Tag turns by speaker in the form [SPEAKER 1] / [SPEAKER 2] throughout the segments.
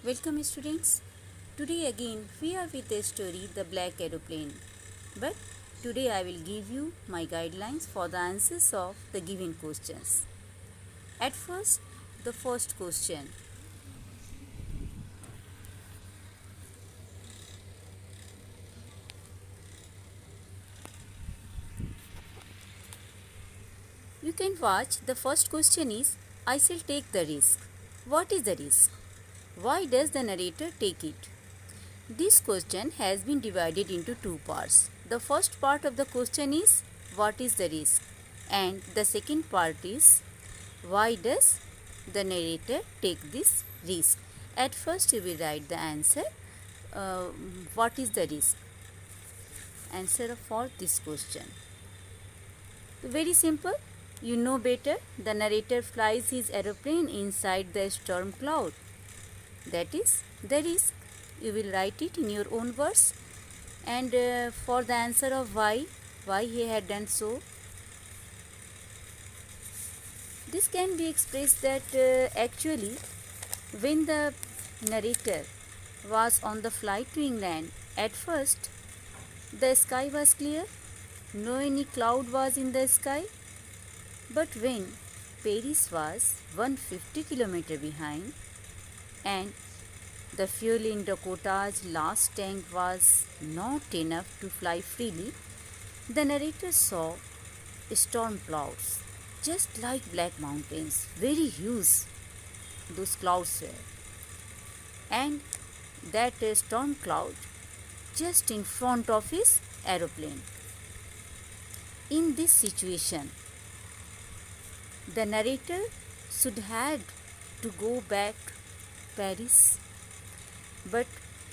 [SPEAKER 1] Welcome students. Today again we are with the story The Black Aeroplane. But today I will give you my guidelines for the answers of the given questions. At first, the first question. You can watch. The first question is I shall take the risk. What is the risk? Why does the narrator take it? This question has been divided into two parts. The first part of the question is what is the risk? And the second part is why does the narrator take this risk? At first you will write the answer. What is the risk? Answer for this question. Very simple. You know better. The narrator flies his aeroplane inside the storm cloud. That is the risk. You will write it in your own words. And for the answer of why he had done so, this can be expressed that actually when the narrator was on the flight to England, at first the sky was clear, no any cloud was in the sky, but when Paris was 150 km behind and the fuel in Dakota's last tank was not enough to fly freely, the narrator saw storm clouds, just like black mountains, very huge those clouds were. And that storm cloud just in front of his aeroplane. In this situation, the narrator should have to go back to Paris, but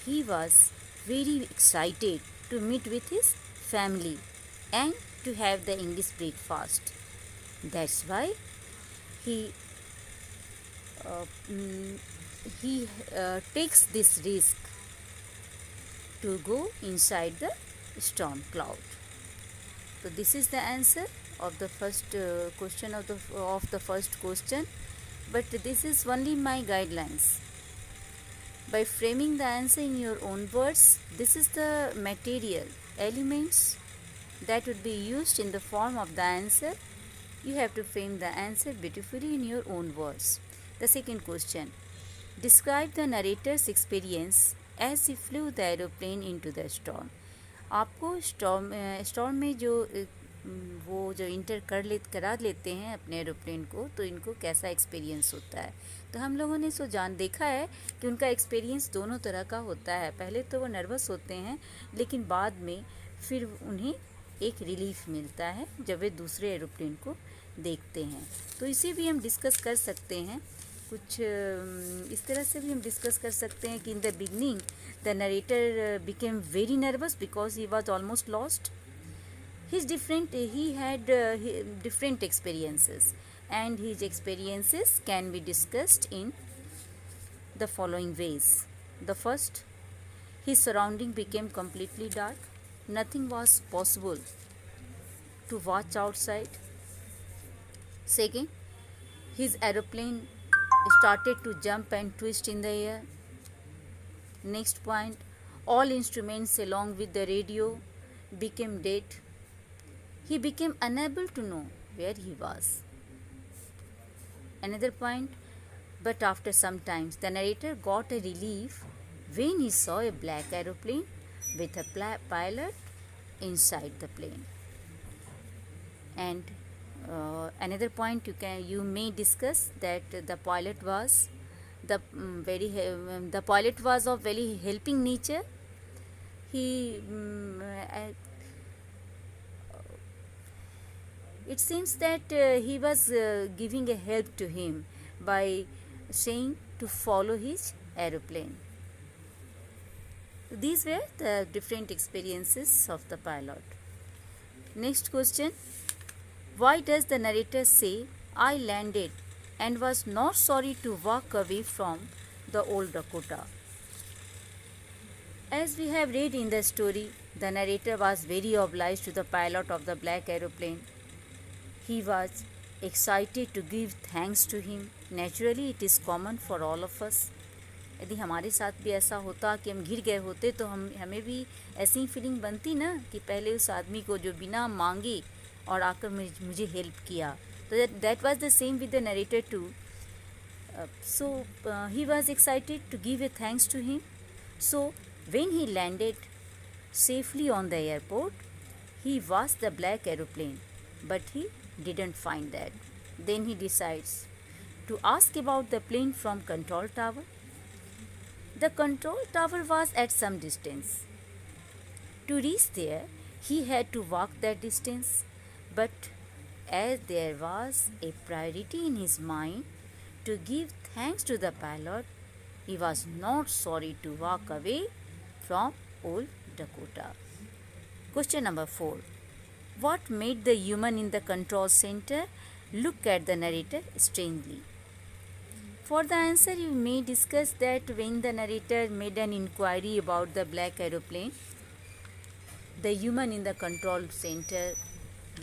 [SPEAKER 1] he was very excited to meet with his family and to have the English breakfast. That's why he takes this risk to go inside the storm cloud. So this is the answer of the first question of the first question. But this is only my guidelines. By framing the answer in your own words, this is the material elements that would be used in the form of the answer. You have to frame the answer beautifully in your own words. The second question. Describe the narrator's experience as he flew the aeroplane into the storm. आपको storm में जो वो जो करा लेते हैं अपने aeroplane को, तो इनको कैसा एक्सपीरियंस होता है. तो हम लोगों ने देखा है कि उनका एक्सपीरियंस दोनों तरह का होता है. पहले तो वो नर्वस होते हैं, लेकिन बाद में फिर उन्हें एक रिलीफ मिलता है जब वे दूसरे एरोप्लेन को देखते हैं. तो इसे भी हम डिस्कस कर सकते हैं. कुछ इस तरह से भी हम डिस्कस कर सकते हैं कि in the beginning the narrator became very nervous because he was almost lost. he had different experiences, and his experiences can be discussed in the following ways. The first, his surrounding became completely dark. Nothing was possible to watch outside. Second, his aeroplane started to jump and twist in the air. Next point, all instruments along with the radio became dead. He became unable to know where he was. Another point, but after some time, the narrator got a relief when he saw a black aeroplane with a pilot inside the plane. And another point you may discuss that the pilot was the pilot was of very helping nature. It seems that he was giving a help to him by saying to follow his aeroplane. These were the different experiences of the pilot. Next question. Why does the narrator say, I landed and was not sorry to walk away from the old Dakota? As we have read in the story, the narrator was very obliged to the pilot of the black aeroplane. He was excited to give thanks to him. Naturally, it is common for all of us. यदि हमारे साथ भी ऐसा होता कि हम गिर गए होते तो हमें भी ऐसी ही फीलिंग बनती ना कि पहले उस आदमी को जो बिना मांगे और आकर मुझे हेल्प किया. तो that was the same with the narrator too. He was excited to give a thanks to him. So when he landed safely on the airport, he watched the black aeroplane, but he didn't find that. Then he decides to ask about the plane from control tower. The control tower was at some distance. To reach there, he had to walk that distance, but as there was a priority in his mind to give thanks to the pilot, he was not sorry to walk away from old Dakota. Question number 4. What made the human in the control center look at the narrator strangely? For the answer, you may discuss that when the narrator made an inquiry about the black aeroplane, the human in the control center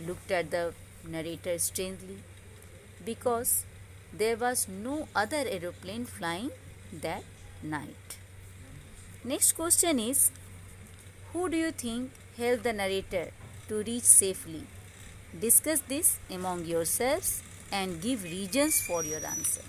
[SPEAKER 1] looked at the narrator strangely because there was no other aeroplane flying that night. Next question is, who do you think helped the narrator to reach safely? Discuss this among yourselves and give reasons for your answer.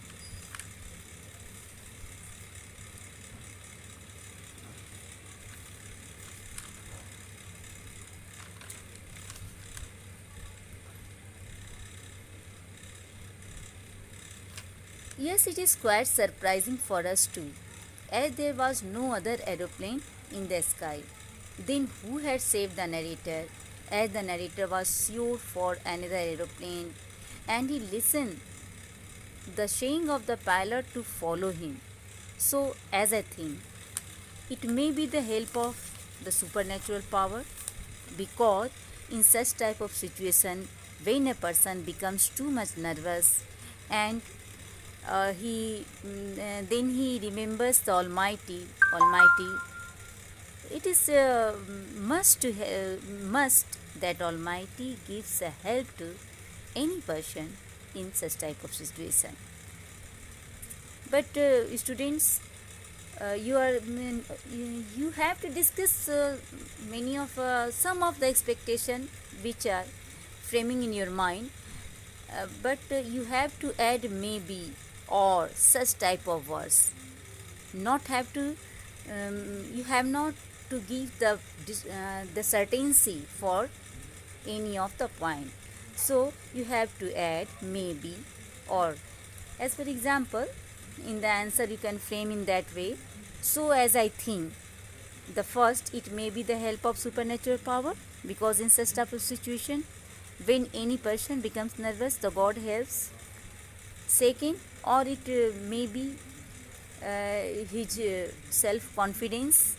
[SPEAKER 1] Yes, it is quite surprising for us too, as there was no other aeroplane in the sky. Then who had saved the narrator, as the narrator was sure for another aeroplane, and he listened the saying of the pilot to follow him. So, as I think, it may be the help of the supernatural power, because in such type of situation, when a person becomes too much nervous and then he remembers the Almighty. It is must that Almighty gives a help to any person in such type of situation. But students, you have to discuss some of the expectation which are framing in your mind, but you have to add maybe or such type of words. You have not to give the certainty for any of the point. So you have to add maybe or. As for example, in the answer you can frame in that way. So as I think, the first, it may be the help of supernatural power, because in such type of situation, when any person becomes nervous, the God helps. Second, or it may be his self-confidence,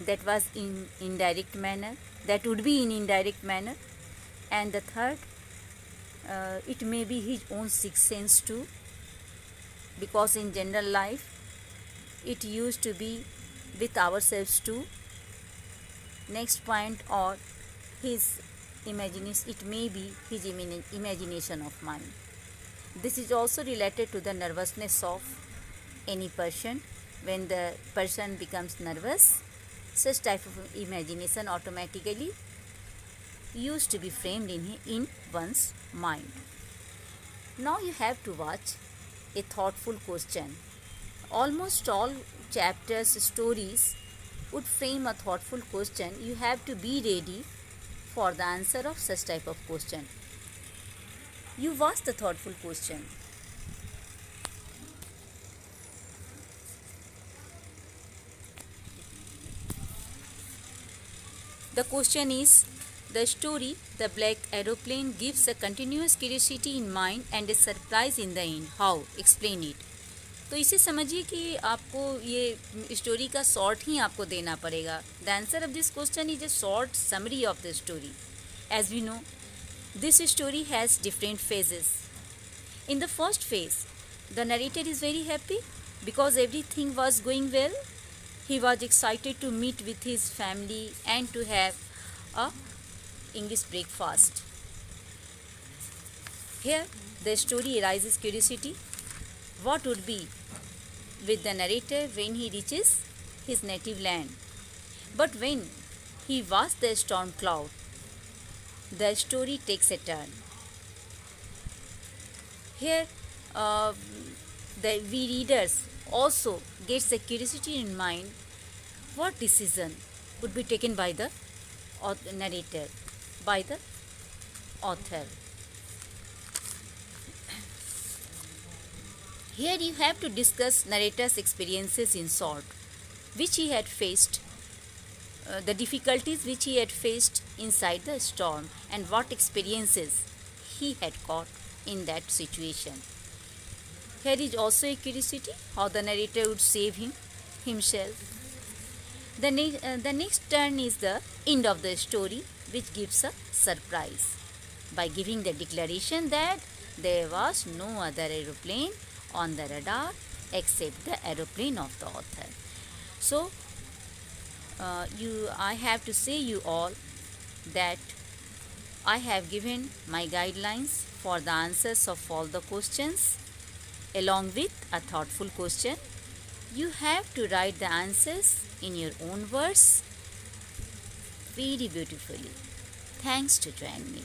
[SPEAKER 1] that was in indirect manner, that would be in indirect manner. And the third, it may be his own sixth sense too, because in general life it used to be with ourselves too. Next point, or his imagination, it may be his imagination of mind. This is also related to the nervousness of any person. When the person becomes nervous, such type of imagination automatically used to be framed in one's mind. Now you have to watch a thoughtful question. Almost all chapters, stories would frame a thoughtful question. You have to be ready for the answer of such type of question. You watch the thoughtful question. The question is, the story, The Black Aeroplane, gives a continuous curiosity in mind and a surprise in the end. How? Explain it. तो इसे समझिए कि आपको ये story का short ही आपको देना पड़ेगा. The answer of this question is a short summary of the story. As we know, this story has different phases. In the first phase, the narrator is very happy because everything was going well. He was excited to meet with his family and to have a English breakfast. Here, the story arises curiosity. What would be with the narrator when he reaches his native land. But when he watches the storm cloud, the story takes a turn. Here, uh, we readers also gets a curiosity in mind what decision would be taken by the narrator, by the author. Here you have to discuss narrator's experiences in short, which he had faced, the difficulties which he had faced inside the storm, and what experiences he had got in that situation. Here is also a curiosity how the narrator would save himself. The next turn is the end of the story, which gives a surprise by giving the declaration that there was no other aeroplane on the radar except the aeroplane of the author. So, I have to say you all that I have given my guidelines for the answers of all the questions along with a thoughtful question. You have to write the answers in your own words very beautifully. Thanks to join me.